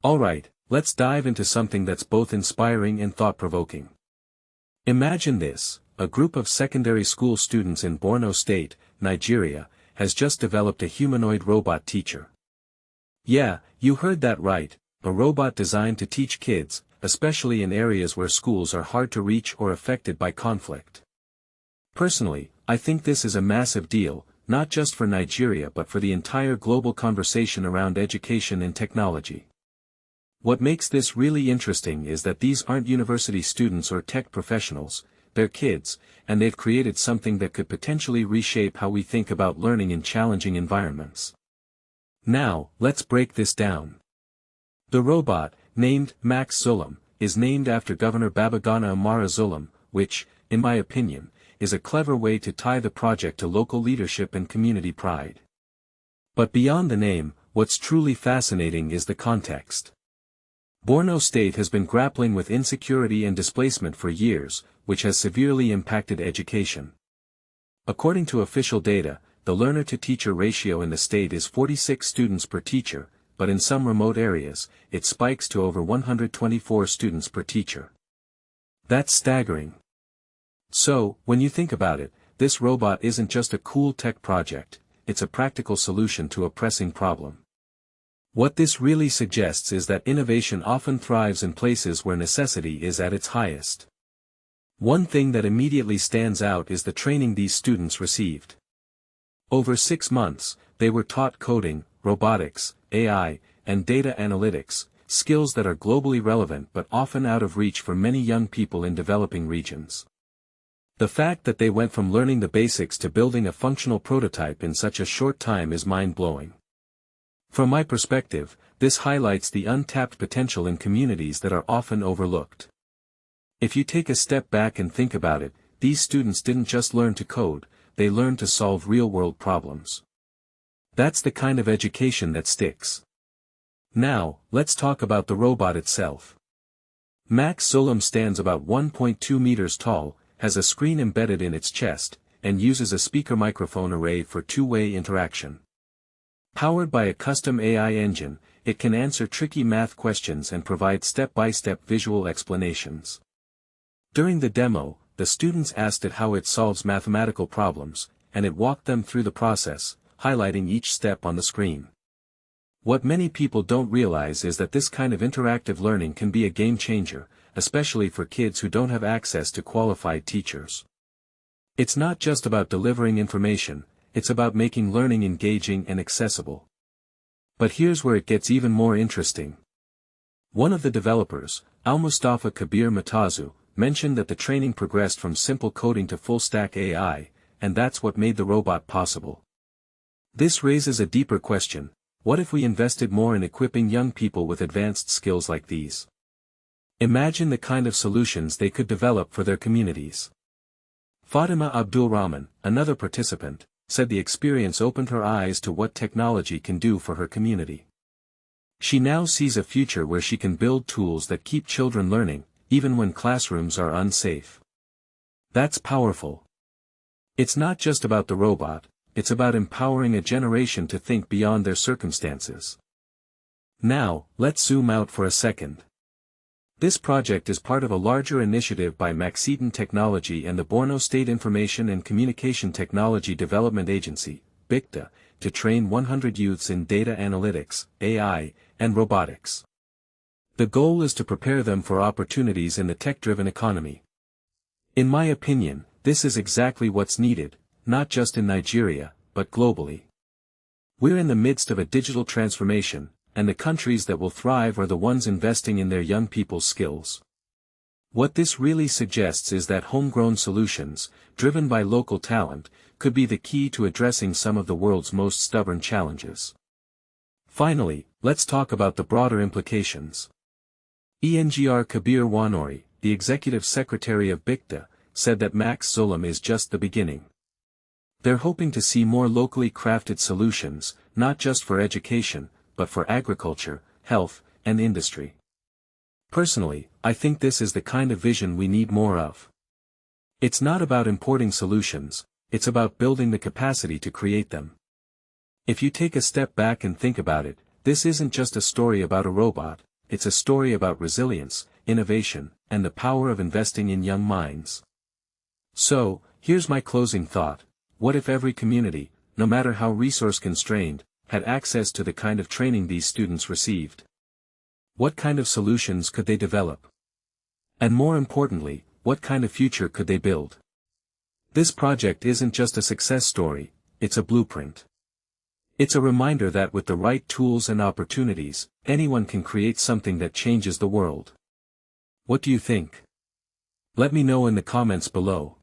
Alright, let's dive into something that's both inspiring and thought-provoking. Imagine this, a group of secondary school students in Borno State, Nigeria, has just developed a humanoid robot teacher. Yeah, you heard that right, a robot designed to teach kids, especially in areas where schools are hard to reach or affected by conflict. Personally, I think this is a massive deal, not just for Nigeria but for the entire global conversation around education and technology. What makes this really interesting is that these aren't university students or tech professionals, they're kids, and they've created something that could potentially reshape how we think about learning in challenging environments. Now, let's break this down. The robot, named Max Zulum, is named after Governor Babagana Amara Zulum, which, in my opinion, is a clever way to tie the project to local leadership and community pride. But beyond the name, what's truly fascinating is the context. Borno State has been grappling with insecurity and displacement for years, which has severely impacted education. According to official data, the learner-to-teacher ratio in the state is 46 students per teacher, but in some remote areas, it spikes to over 124 students per teacher. That's staggering. So, when you think about it, this robot isn't just a cool tech project, it's a practical solution to a pressing problem. What this really suggests is that innovation often thrives in places where necessity is at its highest. One thing that immediately stands out is the training these students received. Over 6 months, they were taught coding, robotics, AI, and data analytics, skills that are globally relevant but often out of reach for many young people in developing regions. The fact that they went from learning the basics to building a functional prototype in such a short time is mind-blowing. From my perspective, this highlights the untapped potential in communities that are often overlooked. If you take a step back and think about it, these students didn't just learn to code, they learned to solve real-world problems. That's the kind of education that sticks. Now, let's talk about the robot itself. Max Zulum stands about 1.2 meters tall, has a screen embedded in its chest, and uses a speaker microphone array for two-way interaction. Powered by a custom AI engine, it can answer tricky math questions and provide step-by-step visual explanations. During the demo, the students asked it how it solves mathematical problems, and it walked them through the process, highlighting each step on the screen. What many people don't realize is that this kind of interactive learning can be a game-changer, especially for kids who don't have access to qualified teachers. It's not just about delivering information, it's about making learning engaging and accessible. But here's where it gets even more interesting. One of the developers, Al-Mustafa Kabir Matazu, mentioned that the training progressed from simple coding to full-stack AI, and that's what made the robot possible. This raises a deeper question: what if we invested more in equipping young people with advanced skills like these? Imagine the kind of solutions they could develop for their communities. Fatima Abdul Rahman, another participant, said the experience opened her eyes to what technology can do for her community. She now sees a future where she can build tools that keep children learning, even when classrooms are unsafe. That's powerful. It's not just about the robot, it's about empowering a generation to think beyond their circumstances. Now, let's zoom out for a second. This project is part of a larger initiative by Maxzeeton Technology and the Borno State Information and Communication Technology Development Agency, BICTDA, to train 100 youths in data analytics, AI, and robotics. The goal is to prepare them for opportunities in the tech-driven economy. In my opinion, this is exactly what's needed, not just in Nigeria, but globally. We're in the midst of a digital transformation, and the countries that will thrive are the ones investing in their young people's skills. What this really suggests is that homegrown solutions, driven by local talent, could be the key to addressing some of the world's most stubborn challenges. Finally, let's talk about the broader implications. Engr Kabir Wanori, the executive secretary of BICTDA, said that Max Zulum is just the beginning. They're hoping to see more locally crafted solutions, not just for education, but for agriculture, health, and industry. Personally, I think this is the kind of vision we need more of. It's not about importing solutions, it's about building the capacity to create them. If you take a step back and think about it, this isn't just a story about a robot, it's a story about resilience, innovation, and the power of investing in young minds. So, here's my closing thought: what if every community, no matter how resource-constrained, had access to the kind of training these students received? What kind of solutions could they develop? And more importantly, what kind of future could they build? This project isn't just a success story, it's a blueprint. It's a reminder that with the right tools and opportunities, anyone can create something that changes the world. What do you think? Let me know in the comments below.